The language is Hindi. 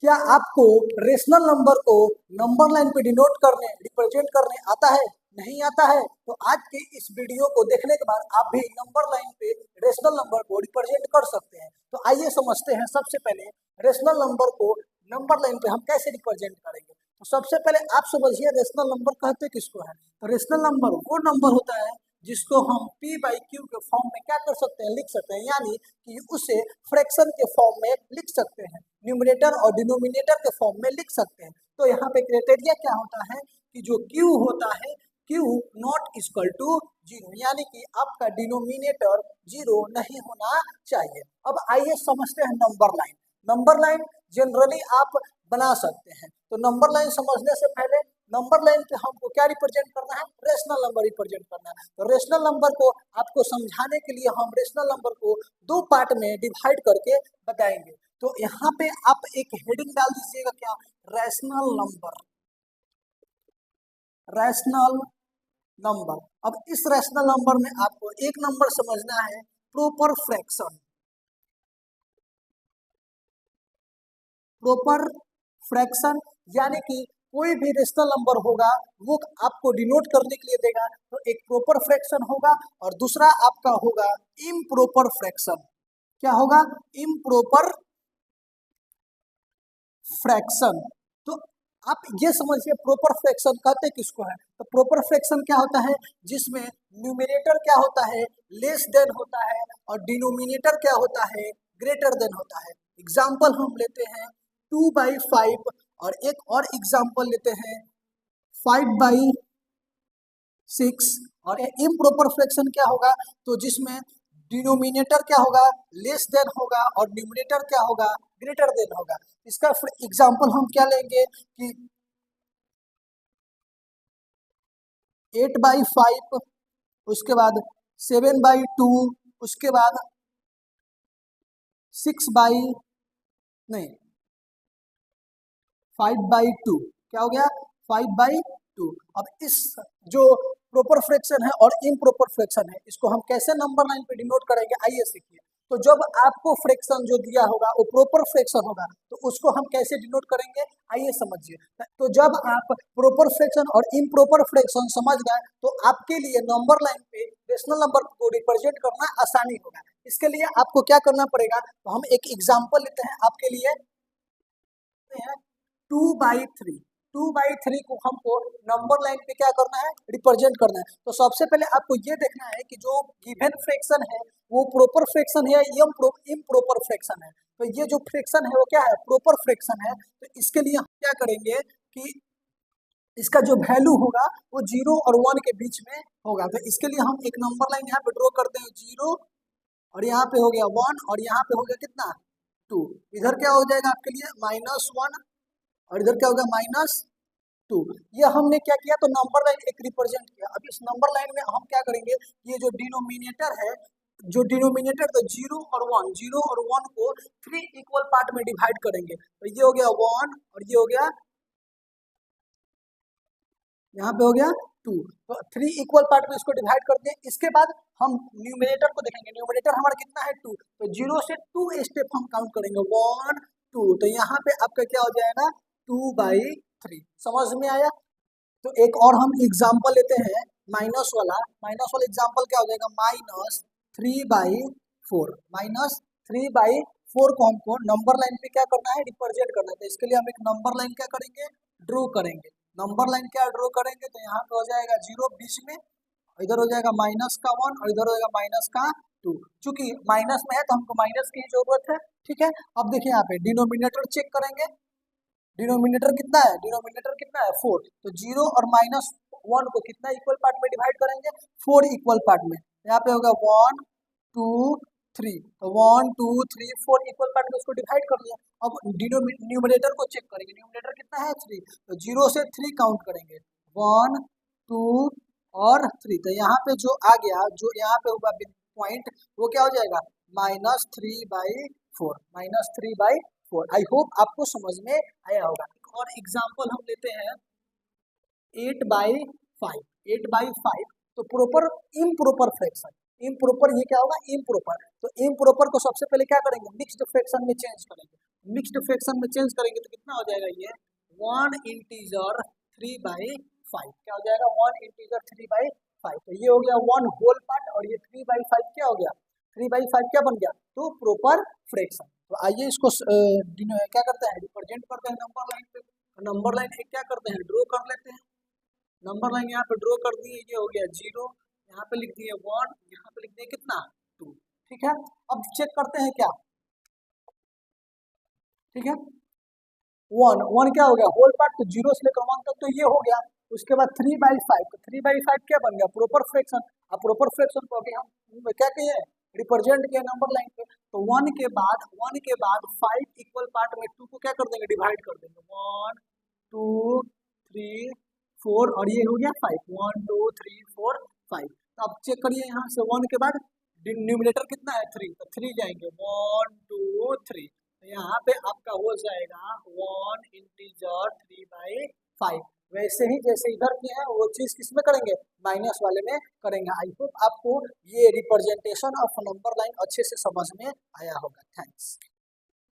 क्या आपको रेशनल नंबर को नंबर लाइन पे डिनोट करने रिप्रेजेंट करने आता है? नहीं आता है तो आज के इस वीडियो को देखने के बाद आप भी नंबर लाइन पे रेशनल नंबर को रिप्रेजेंट कर सकते हैं। तो आइए समझते हैं सबसे पहले रेशनल नंबर को नंबर लाइन पे हम कैसे रिप्रेजेंट करेंगे। तो सबसे पहले आप समझिए रेशनल नंबर कहते किसको है। तो रेशनल नंबर वो नंबर होता है जिसको हम p बाई क्यू के फॉर्म में क्या कर सकते हैं, लिख सकते हैं, यानी कि उसे फ्रैक्शन के फॉर्म में लिख सकते हैं, न्यूमरेटर और डिनोमिनेटर के फॉर्म में लिख सकते हैं। तो यहाँ पे क्राइटेरिया क्या होता है कि जो q होता है q not equal to zero, यानी कि आपका डिनोमिनेटर जीरो नहीं होना चाहिए। अब आइए समझते हैं number line. Number line generally आप बना सकते हैं। तो नंबर लाइन समझने से पहले नंबर लाइन पे हमको क्या रिप्रेजेंट करना है, रेशनल नंबर रिप्रेजेंट करना है। तो रेशनल नंबर को आपको समझाने के लिए हम रेशनल नंबर को दो पार्ट में डिवाइड करके बताएंगे। तो यहाँ पे आप एक हेडिंग डाल दीजिएगा, क्या, रैशनल नंबर। Rational number. अब इस रैशनल नंबर में आपको एक नंबर समझना है, प्रॉपर फ्रैक्शन। प्रॉपर फ्रैक्शन यानी कि कोई भी रेशनल नंबर होगा वो आपको डिनोट करने के लिए देगा, तो एक प्रॉपर फ्रैक्शन होगा और दूसरा आपका होगा इम्प्रॉपर फ्रैक्शन। क्या होगा? Improper fraction. तो आप ये समझिए प्रॉपर फ्रैक्शन कहते किसको है। तो प्रॉपर फ्रैक्शन क्या होता है, जिसमें न्यूमरेटर क्या होता है, लेस देन होता है, और डिनोमिनेटर क्या होता है, ग्रेटर देन होता है। एग्जाम्पल हम लेते हैं 2/5 और एक और एग्जाम्पल लेते हैं 5/6। और इम्प्रॉपर फ्रैक्शन क्या होगा, तो जिसमें डिनोमिनेटर क्या होगा, लेस देन होगा, और न्यूमरेटर क्या होगा, ग्रेटर देन होगा। इसका एग्जाम्पल हम क्या लेंगे कि 8/5, उसके बाद 7/2, उसके बाद 5/2। क्या हो गया? 5/2। अब इस जो प्रॉपर फ्रैक्शन है और इम्प्रॉपर फ्रैक्शन है, इसको हम कैसे नंबर लाइन पे डिनोट करेंगे, आइए सीखिए। तो जब आपको फ्रैक्शन जो दिया होगा वो प्रॉपर फ्रैक्शन होगा, तो उसको हम कैसे डिनोट करेंगे, आइए समझिए। तो जब आप प्रॉपर फ्रैक्शन और इम्प्रॉपर फ्रैक्शन समझ गए तो आपके लिए नंबर लाइन पे रेशनल नंबर को रिप्रेजेंट करना आसानी होगा। इसके लिए आपको क्या करना पड़ेगा, तो हम एक एग्जाम्पल लेते हैं आपके लिए। 2/3। 2/3 को हमको नंबर लाइन पे क्या करना है, रिप्रेजेंट करना है। तो सबसे पहले आपको ये देखना है कि जो गिवन फ्रैक्शन है वो प्रॉपर फ्रैक्शन है या इम्प्रॉपर फ्रैक्शन है। तो ये जो फ्रैक्शन है वो क्या है, प्रॉपर फ्रैक्शन है। तो इसके लिए हम क्या करेंगे कि इसका जो वैल्यू होगा वो 0 और 1 के बीच में होगा। तो इसके लिए हम एक नंबर लाइन यहाँ पे ड्रॉ करते हैं, 0, और यहाँ पे हो गया 1, और यहाँ पे हो गया कितना, 2। इधर क्या हो जाएगा आपके लिए, -1, और इधर क्या होगा, -2। ये हमने क्या किया, तो नंबर लाइन एक रिप्रेजेंट किया। अब इस नंबर लाइन में हम क्या करेंगे, ये जो डिनोमिनेटर है, जो डिनोमिनेटर तो 0 और 1, 0 और 1 को 3 इक्वल पार्ट में डिवाइड करेंगे। तो ये हो गया 1 और ये हो गया, यहाँ पे हो गया 2। तो 3 इक्वल पार्ट में इसको डिवाइड कर दिए। इसके बाद हम न्यूमरेटर को देखेंगे, न्यूमरेटर हमारा कितना है, 2। तो 0 से 2 स्टेप हम काउंट करेंगे, 1 2। तो यहाँ पे आपका क्या हो जाएगा, 2/3। समझ में आया? तो एक और हम एग्जाम्पल लेते हैं माइनस वाला। माइनस वाला एग्जाम्पल क्या हो जाएगा, -3/4। -3/4 को हमको नंबर लाइन पे क्या करना है, रिप्रेजेंट करना है। तो इसके लिए हम एक नंबर लाइन क्या करेंगे, ड्रॉ करेंगे। नंबर लाइन क्या ड्रॉ करेंगे, तो यहाँ पे हो जाएगा 0 बीच में, इधर हो जाएगा -1 और इधर हो जाएगा -2। चूंकि माइनस में है तो हमको माइनस की जरूरत है, ठीक है। अब देखिए यहाँ पे डिनोमिनेटर चेक करेंगे, डिनोमिनेटर कितना है, डिनोमिनेटर कितना है, 4। तो 0 और -1 को कितना इक्वल पार्ट में डिवाइड करेंगे, 4 इक्वल पार्ट में। यहाँ पे होगा 1 2 3। तो 1 2 3 4 इक्वल पार्ट में उसको डिवाइड कर दिया। अब न्यूमरेटर को चेक करेंगे, न्यूमरेटर कितना है, 3। तो 0 से 3 काउंट करेंगे, 1 2 और 3। तो यहाँ पे जो आ गया, जो यहाँ पे होगा पॉइंट, वो क्या हो जाएगा, -3/4। -3/4। आई होप आपको समझ में आया होगा। और एग्जाम्पल हम लेते हैं 8/5। 8/5 तो प्रॉपर इम्प्रॉपर फ्रैक्शन। इम्प्रॉपर ये क्या होगा, इम्प्रॉपर। तो इम्प्रॉपर को सबसे पहले क्या करेंगे, मिक्स्ड फ्रैक्शन में चेंज करेंगे। मिक्स्ड फ्रैक्शन में चेंज करेंगे तो कितना हो जाएगा ये 1 इंटीजर 3/5। क्या हो जाएगा 1 इंटीजर 3/5। तो ये हो गया 1 होल पार्ट और ये 3/5 क्या हो गया 3/5 क्या बन गया तो प्रोपर फ्रैक्शन। तो आइए इसको क्या करते हैं रिप्रेजेंट करते हैं नंबर लाइन पे। नंबर लाइन क्या करते हैं ड्रॉ कर लेते हैं। नंबर लाइन यहाँ पे ड्रॉ कर दिए ये हो गया 0, यहाँ पे लिख दिए 1, यहाँ पे लिख दिए कितना 2। ठीक है अब चेक करते हैं क्या ठीक है 1 क्या हो गया होल पार्ट तो 0 से लेकर 1 तक तो ये हो गया। उसके बाद 3/5 तो 3/5 क्या बन गया प्रोपर फ्रैक्शन। अब प्रोपर फ्रैक्शन को अभी हम क्या कहिए रिप्रेजेंट किया नंबर लाइन पे। तो 1 के बाद 5 इक्वल पार्ट में 2 को क्या कर देंगे डिवाइड कर देंगे 1 2 3 4 और ये हो गया 5 1 2 3 4 5। तो अब चेक करिए यहाँ से 1 के बाद न्यूमिनेटर कितना है 3 तो 3 जाएंगे 1 2 3। तो यहाँ पे आपका हो जाएगा 1 इंटीजर 3/5। वैसे ही जैसे इधर किए हैं वो चीज किसमें करेंगे माइनस वाले में करेंगे। आई होप आपको ये रिप्रेजेंटेशन ऑफ नंबर लाइन अच्छे से समझ में आया होगा। थैंक्स।